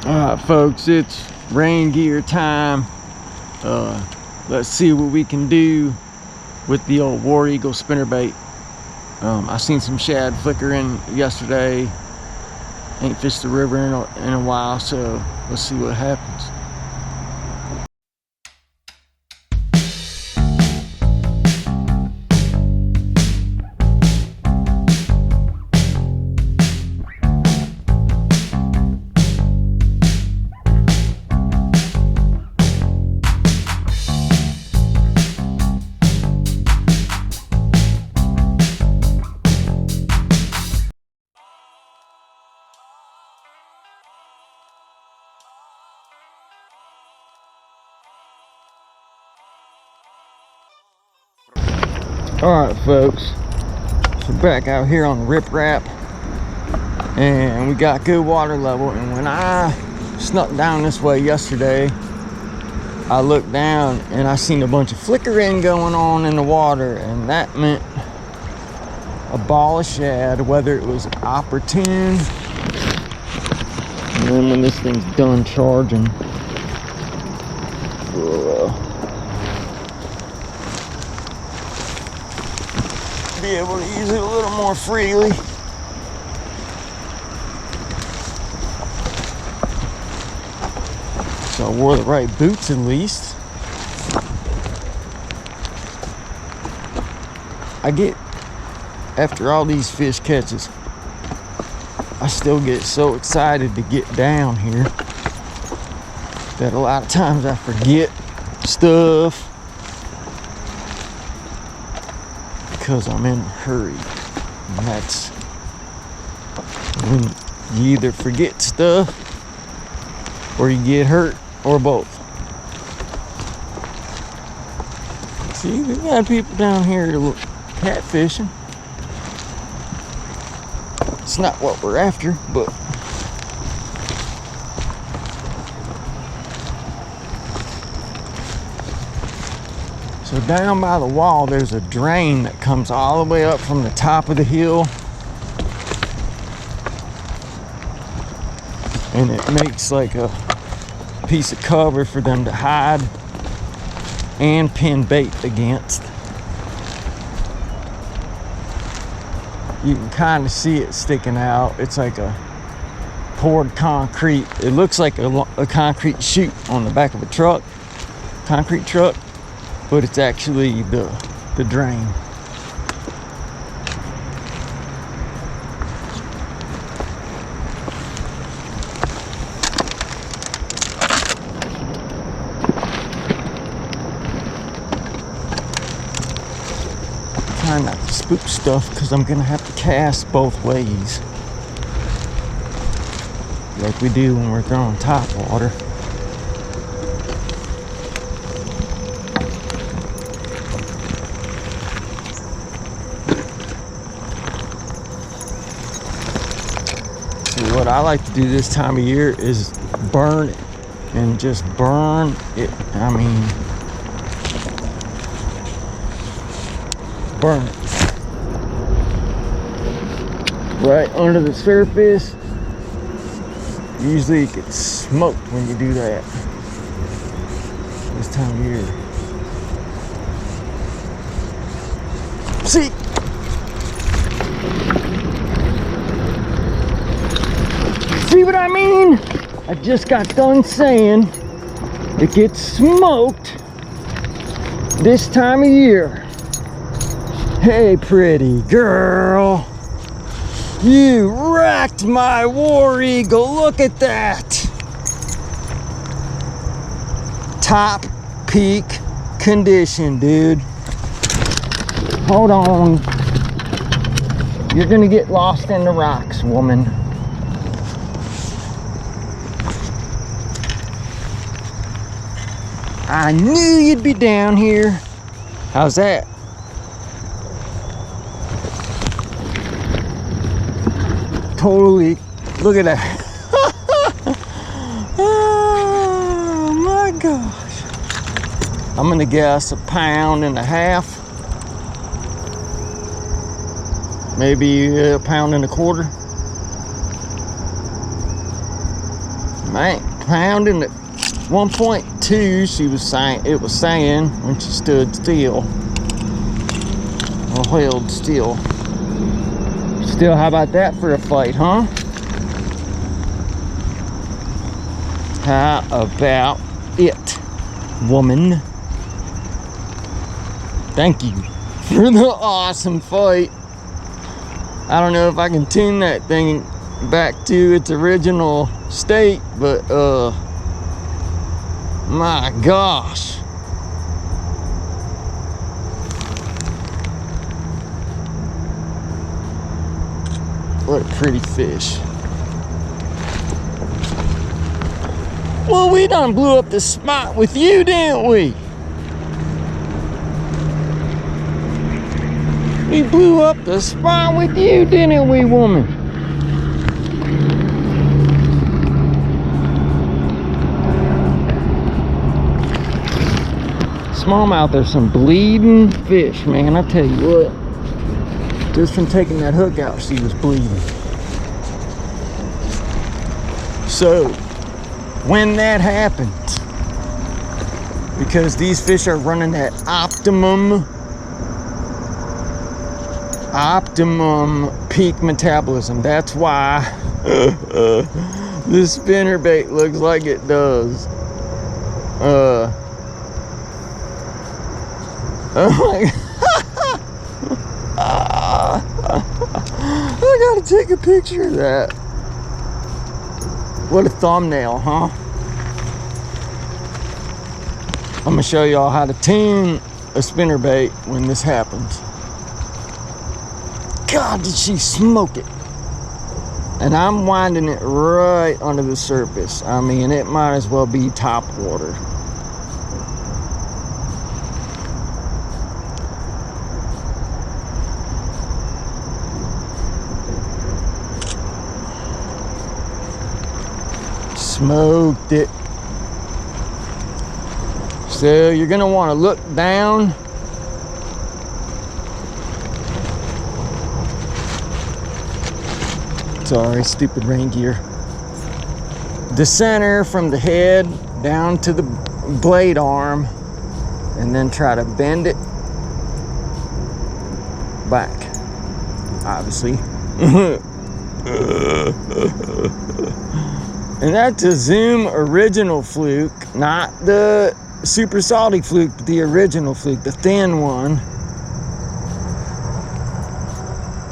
Alright folks, it's rain gear time. Let's see what we can do with the old War Eagle spinnerbait. I seen some shad flickering yesterday. Ain't fished the river in a while, so let's see what happens. Alright folks, so back out here on the riprap, and we got good water level. And when I snuck down this way yesterday, I looked down and I seen a bunch of flickering going on in the water, and that meant a ball of shad, whether it was opportune. And then when this thing's done charging, be able to use it a little more freely. So I wore the right boots at least. I get, after all these fish catches, I still get so excited to get down here that a lot of times I forget stuff because I'm in a hurry. And that's when you either forget stuff or you get hurt, or both. See, we got people down here catfishing. It's not what we're after, but so down by the wall, there's a drain that comes all the way up from the top of the hill. And it makes like a piece of cover for them to hide and pin bait against. You can kind of see it sticking out. It's like a poured concrete. It looks like a concrete chute on the back of a truck, concrete truck. But it's actually the drain. Trying not to spook stuff because I'm gonna have to cast both ways, like we do when we're throwing top water. What I like to do this time of year is burn it, and just burn it. I mean, burn it right under the surface. Usually it gets smoked when you do that this time of year. See? See what I mean? I just got done saying it gets smoked this time of year. Hey, pretty girl. You wrecked my War Eagle. Look at that. Top peak condition, dude. Hold on. You're gonna get lost in the rocks, woman. I knew you'd be down here. How's that? Totally. Look at that. Oh my gosh. I'm gonna guess 1.5 pounds. Maybe 1.25 pounds. Man, pounding at 1.2, she was saying, it was saying when she stood still. Or held still. Still, how about that for a fight, huh? How about it, woman? Thank you for the awesome fight. I don't know if I can tune that thing back to its original state, but my gosh. What a pretty fish. Well, we done blew up the spot with you, didn't we? We blew up the spot with you, didn't we, woman? Smallmouth are some bleeding fish, man. I tell you what. Just from taking that hook out, she was bleeding. So, when that happens, because these fish are running at optimum peak metabolism, that's why this spinnerbait looks like it does. Oh my God. I gotta take a picture of that. What a thumbnail, huh? I'm gonna show y'all how to tune a spinnerbait when this happens. God, did she smoke it? And I'm winding it right under the surface. I mean, it might as well be top water. Smoked it. So you're gonna want to look down. Sorry, stupid rain gear. The center from the head down to the blade arm, and then try to bend it back, obviously. And that's a Zoom original fluke, not the super salty fluke, but the original fluke, the thin one.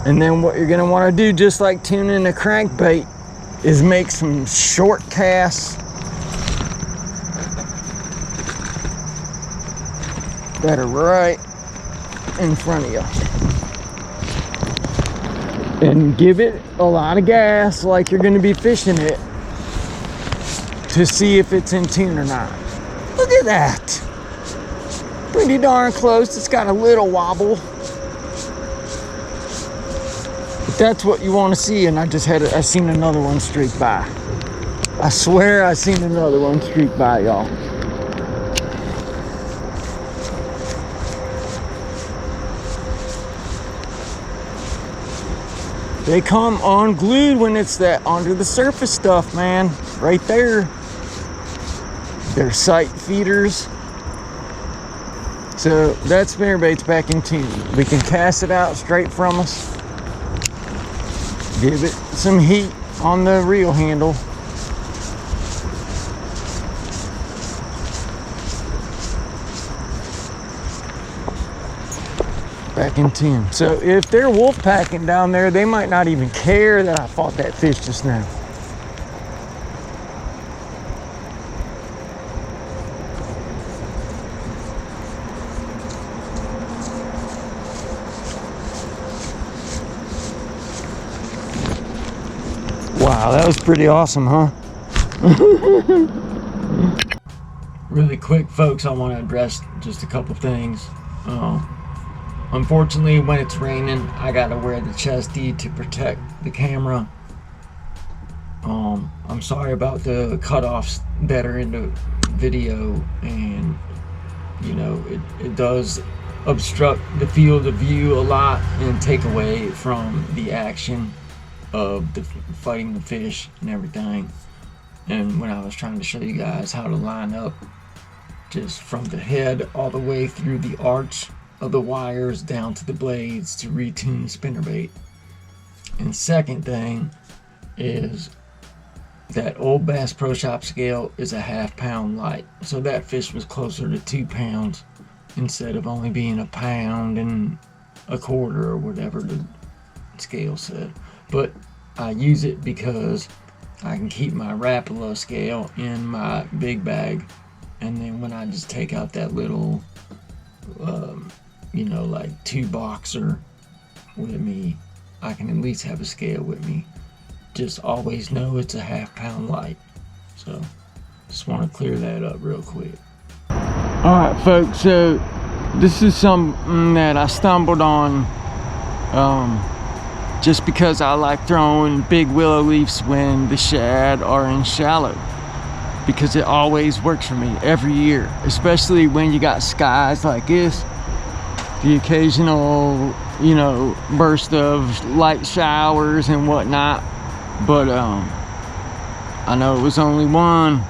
And then what you're gonna wanna do, just like tuning a crankbait, is make some short casts that are right in front of you. And give it a lot of gas like you're gonna be fishing it to see if it's in tune or not. Look at that. Pretty darn close. It's got a little wobble. But that's what you want to see, and I seen another one streak by. I swear I seen another one streak by, y'all. They come unglued when it's that under the surface stuff, man. Right there. They're sight feeders. So that spinnerbait's back in tune. We can cast it out straight from us. Give it some heat on the reel handle. Back in tune. So if they're wolf packing down there, they might not even care that I fought that fish just now. Wow, that was pretty awesome, huh? Really quick, folks, I want to address just a couple things. Unfortunately, when it's raining, I gotta wear the chesty to protect the camera. I'm sorry about the cutoffs that are in the video, and you know, it does obstruct the field of view a lot and take away from the action of the fighting the fish and everything. And when I was trying to show you guys how to line up just from the head all the way through the arch of the wires down to the blades to retune the spinnerbait. And second thing is that Old Bass Pro Shop scale is a ½ pound light, so that fish was closer to 2 pounds instead of only being 1 pound and a quarter or whatever the scale said. But I use it because I can keep my Rapala scale in my big bag, and then when I just take out that little you know, like 2 boxer with me, I can at least have a scale with me. Just always know it's a ½ pound light. So just want to clear that up real quick. Alright folks, so this is something that I stumbled on just because I like throwing big willow leaves when the shad are in shallow, because it always works for me every year, especially when you got skies like this, the occasional, you know, burst of light showers and whatnot. But I know it was only one,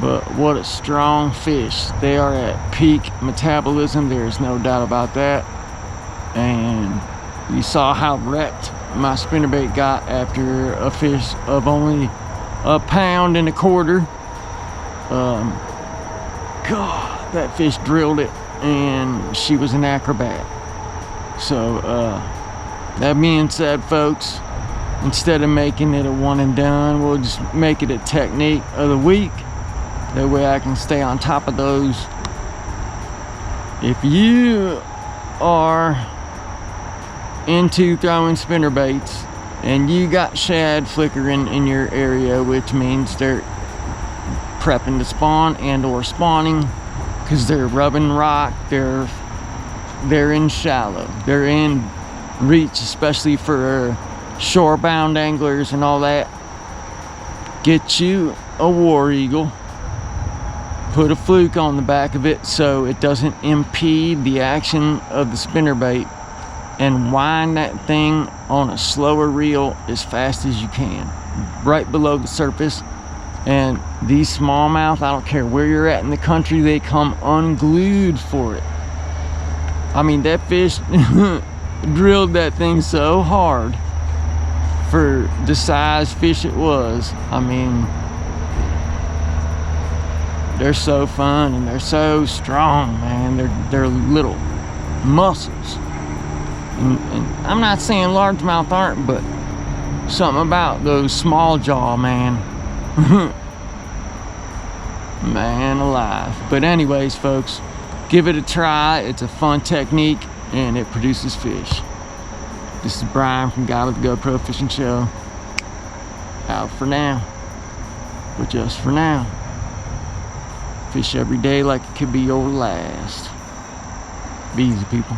but what a strong fish. They are at peak metabolism, there's no doubt about that. And you saw how wrecked my spinnerbait got after a fish of only 1.25 pounds. God, that fish drilled it, and she was an acrobat. So that being said, folks, instead of making it a one and done, we'll just make it a technique of the week. That way I can stay on top of those. If you are into throwing spinnerbaits and you got shad flickering in your area, which means they're prepping to spawn and or spawning, because they're rubbing rock, they're in shallow, they're in reach, especially for shore-bound anglers and all that, get you a War Eagle, put a fluke on the back of it so it doesn't impede the action of the spinnerbait, and wind that thing on a slower reel as fast as you can, right below the surface. And these smallmouth, I don't care where you're at in the country, they come unglued for it. I mean, that fish drilled that thing so hard for the size fish it was. I mean, they're so fun and they're so strong, man. They're little muscles. And I'm not saying largemouth aren't, but something about those small jaw, man. Man alive. But anyways, folks, give it a try. It's a fun technique and it produces fish. This is Brian from Guy with the GoPro Fishing Show. Out for now, but just for now. Fish every day like it could be your last. Be easy, people.